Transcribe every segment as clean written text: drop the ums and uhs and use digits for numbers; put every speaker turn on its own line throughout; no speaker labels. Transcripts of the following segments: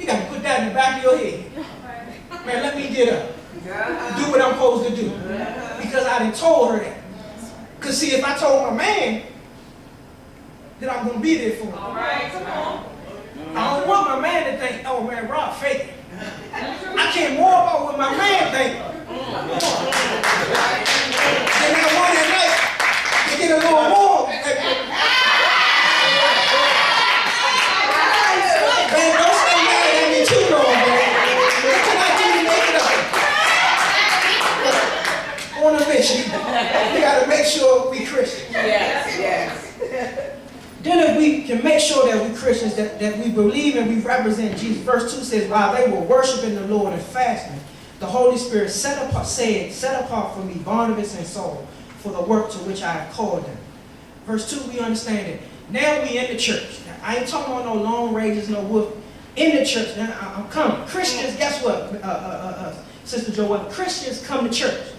got to put that in the back of your head. Man, let me get up. Do what I'm supposed to do. Because I done told her that. Because see, if I told my man, then I'm going to be there for him.
All right, come on.
I don't want my man to think, oh man, Rob faking. I care more about what my man thinks. And I want at night to get a little more. Man, don't stay mad at me too long, man. Can I do to make it up? On a mission, we got to make sure we Christians.
Yes.
Then if we can make sure that we Christians, that we believe and we represent Jesus. Verse 2 says, while they were worshiping the Lord and fasting, the Holy Spirit set apart for me Barnabas and Saul for the work to which I have called them. Verse 2, we understand it. Now we in the church. Now, I ain't talking about no long ranges, no whoop. In the church, now I'm coming. Christians, guess what, Sister Joelle? Christians come to church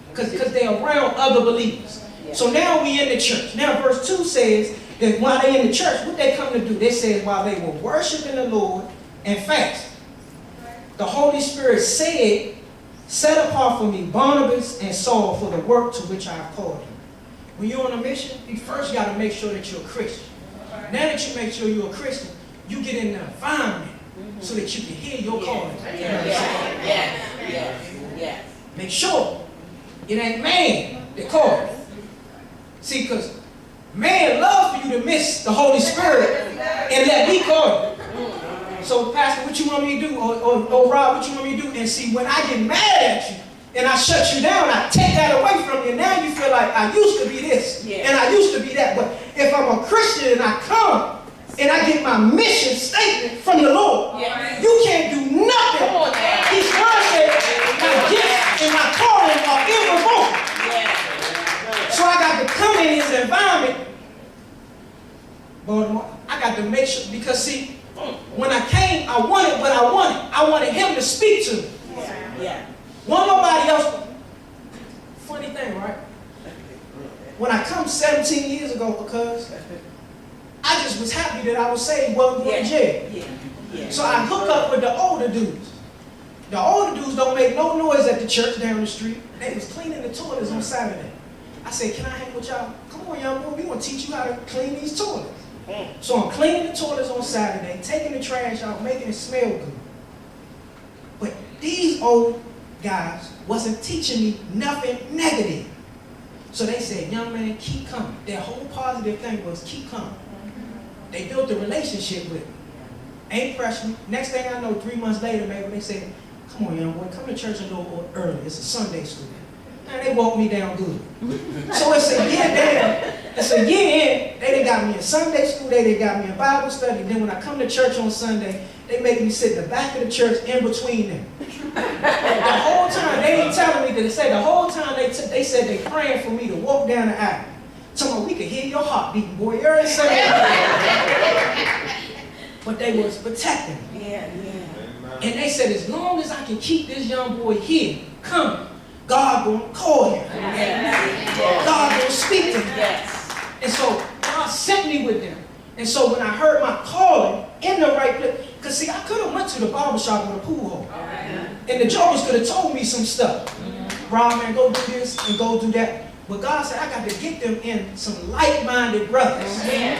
because they're around other believers. So now we in the church. Now verse 2 says that while they in the church, what they come to do? They said while they were worshiping the Lord and fasting, the Holy Spirit set apart for me Barnabas and Saul for the work to which I have called them. When you're on a mission, you first got to make sure that you're a Christian. Now that you make sure you're a Christian, you get in the environment so that you can hear your calling.
Yes.
Make sure it ain't man that called you. See, because man loves for you to miss the Holy Spirit and let me call you. So, Pastor, what you want me to do? Or Rob, what you want me to do? And see, when I get mad at you and I shut you down, I take that away from you. Now you feel like I used to be this and I used to be that. But if I'm a Christian and I come and I get my mission statement from the Lord, you can't do nothing. His word says my gifts and my calling are irrevocable. So I got to come in his environment. But I got to make sure, because see, when I came, I wanted what I wanted. I wanted him to speak to me. Want nobody else. Funny thing, right? When I come 17 years ago, because I just was happy that I was saved, wasn't going to jail. So I hook up with the older dudes. The older dudes don't make no noise at the church down the street. They was cleaning the toilets on Saturday. I said, can I hang with y'all? Come on, young boy, we want to teach you how to clean these toilets. So I'm cleaning the toilets on Saturday, taking the trash out, making it smell good. But these old guys wasn't teaching me nothing negative. So they said, young man, keep coming. Their whole positive thing was keep coming. They built a relationship with me. Ain't freshman. Next thing I know, 3 months later, maybe they said, come on, young boy, come to church a little more early. It's a Sunday school. And they walked me down good. So it's a year down. It's a year in. They got me in Sunday school. They got me in Bible study. Then when I come to church on Sunday, they make me sit in the back of the church in between them. The whole time, they ain't telling me that. They said the whole time they said they praying for me to walk down the aisle. Someone, we could hear your heart beating, boy. You're in Sunday. But they was protecting me. And they said, as long as I can keep this young boy here, coming, God gonna call him. God gonna speak to him. And so God sent me with them. And so when I heard my calling in the right place, because see, I could have went to the barber shop or the pool hall. And the jokers could have told me some stuff. Rob, man, go do this and go do that. But God said, I got to get them in some like-minded brothers. He ain't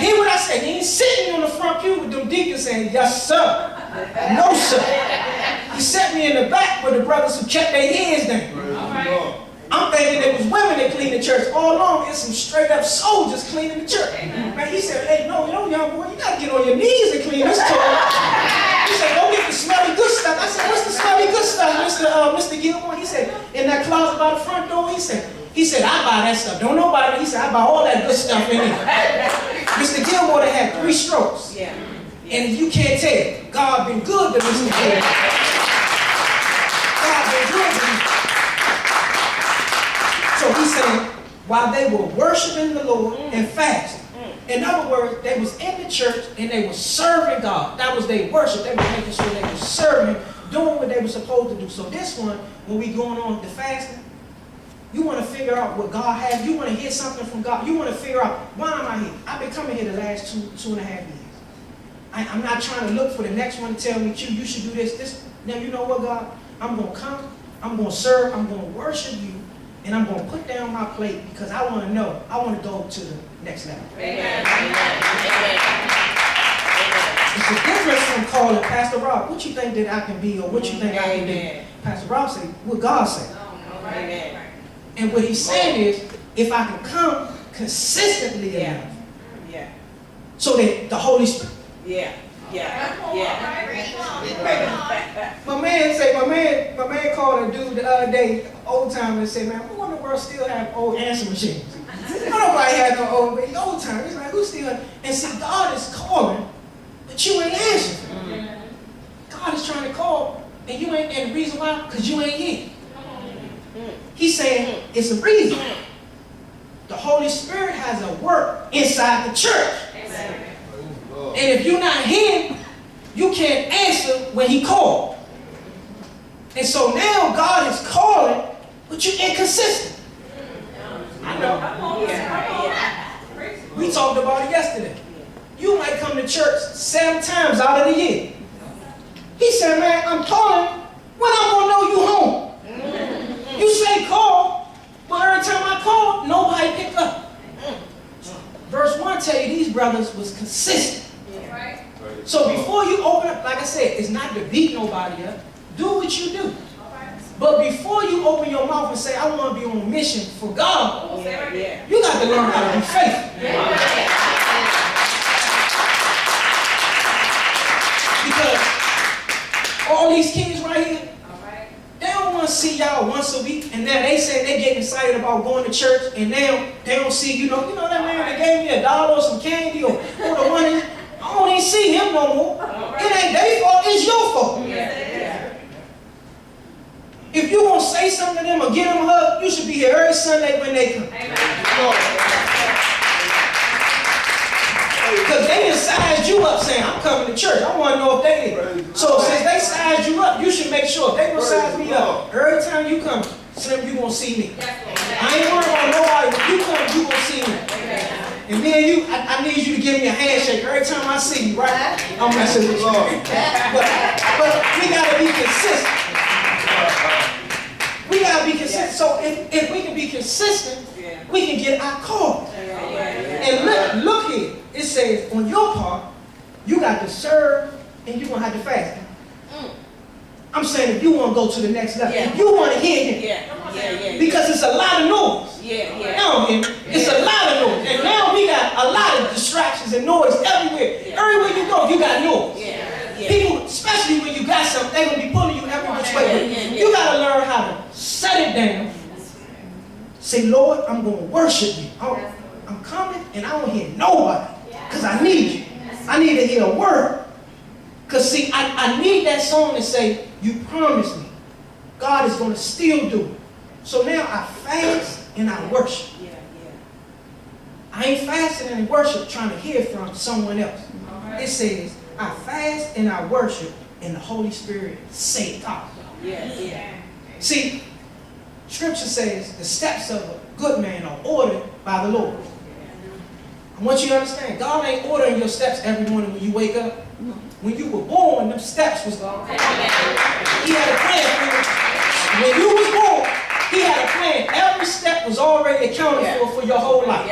hear what I said. He ain't sitting on the front pew with them deacons saying, yes, sir. No, sir. He set me in the back with the brothers who kept their heads down. I'm thinking it was women that cleaned the church. All along, it's some straight-up soldiers cleaning the church. Man, he said, hey, no, young boy, you got to get on your knees and clean this toilet. He said, go get the smelly good stuff. I said, what's the smelly good stuff, Mr. Gilmore? He said, in that closet by the front door, he said, I buy that stuff. Don't nobody. He said, I buy all that good stuff in here. Mr. Gilmore had 3 strokes. And if you can't tell, God been good to Mr. Gilmore. God been good to me. So he said, while they were worshiping the Lord and fasting, in other words, they was in the church and they were serving God. That was their worship. They were making sure they were serving, doing what they were supposed to do. So this one, when we going on the fasting, you want to figure out what God has. You want to hear something from God. You want to figure out, why am I here? I've been coming here the last two and a half years. I'm not trying to look for the next one to tell me, Q, you should do this. Now, you know what, God? I'm going to come, I'm going to serve, I'm going to worship you, and I'm going to put down my plate because I want to know. I want to go to the next level.
Amen.
It's a difference from calling Pastor Rob. What you think that I can be or what you think I can do? Pastor Rob said, what God said.
Amen.
And what he's saying is, if I can come consistently enough, so that the Holy Spirit. My man called a dude the other day, old timer, and said, man, who in the world still have old answer machines? Nobody had no old timer. He's like, who still? And see, God is calling, but you ain't answering. God is trying to call, and you ain't. And the reason why? Because you ain't here. He's saying it's a reason. The Holy Spirit has a work inside the church. And if you're not here, you can't answer when he called. And so now God is calling, but you're inconsistent. I know. We talked about it yesterday. You might come to church 7 times out of the year. He said, man, I'm calling. When I'm going to know you home? You say call, but every time I call, nobody pick up. Verse 1 tell you these brothers was consistent. So before you open up, like I said, it's not to beat nobody up. Do what you do. But before you open your mouth and say, I want to be on a mission for God, you got to learn how to be faithful. Because all these kids right here, they don't want to see y'all once a week, and now they say they get excited about going to church, and now they don't see, you know that man that gave me $1 or some candy or the one. I don't even see him no more. It ain't their fault, it's your fault. If you want to say something to them or give them a hug, you should be here every Sunday when they come. Because they done sized you up saying, I'm coming to church. I want to know if they did. So since they sized you up, you should make sure if they going to size me up, every time you come, Slim, you going to see me. I ain't worried about nobody. If you come, you going to see me. And me and you, I need you to give me a handshake every time I see you, right? I'm messing with you. But we got to be consistent. We got to be consistent. So if we can be consistent, we can get our call. And look here. It says, on your part, you got to serve and you're going to have to fast. I'm saying if you want to go to the next level, if you want to hear him, because it's a lot of noise. Now, it's a lot of noise. And now we got a lot of distractions and noise everywhere. Everywhere you go, you got noise. People, especially when you got something, they're going to be pulling you every which way. You got to learn how to set it down. Say, Lord, I'm going to worship you. I'm coming and I don't hear nobody because I need you. I need to hear a word. Because see, I need that song to say, you promised me. God is going to still do it. So now I fast and I worship. I ain't fasting and worship trying to hear from someone else. It says, I fast and I worship and the Holy Spirit say God. See, Scripture says the steps of a good man are ordered by the Lord. I want you to understand, God ain't ordering your steps every morning when you wake up. When you were born, them steps was God. He had a plan for you. When you was born, he had a plan. Every step was already accounted for your whole life.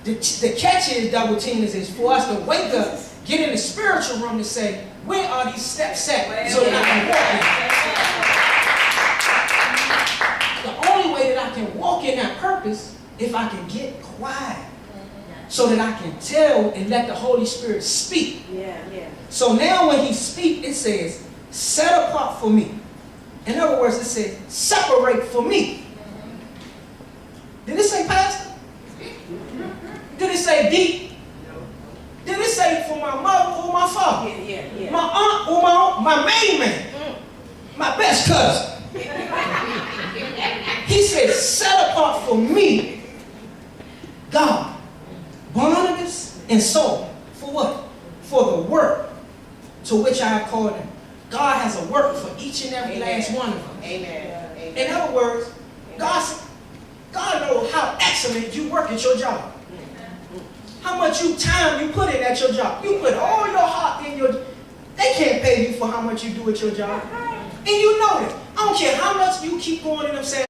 The catch is, double teamers, is for us to wake up, get in the spiritual room and say, where are these steps set so that I can walk in? The only way that I can walk in that purpose, if I can get quiet. So that I can tell and let the Holy Spirit speak. So now when he speaks, it says, set apart for me. In other words, it says, separate for me. Did it say pastor? Did it say deep? Did it say for my mother or my father? My aunt or my main man? My best cousin? He said, set apart for me, God, Barnabas and Saul. For what? For the work to which I have called them. God has a work for each and every last one of us. In other words, God knows how excellent you work at your job. how much time you put in at your job. You put all your heart in your, they can't pay you for how much you do at your job. And you know it. I don't care how much you keep going in them saying,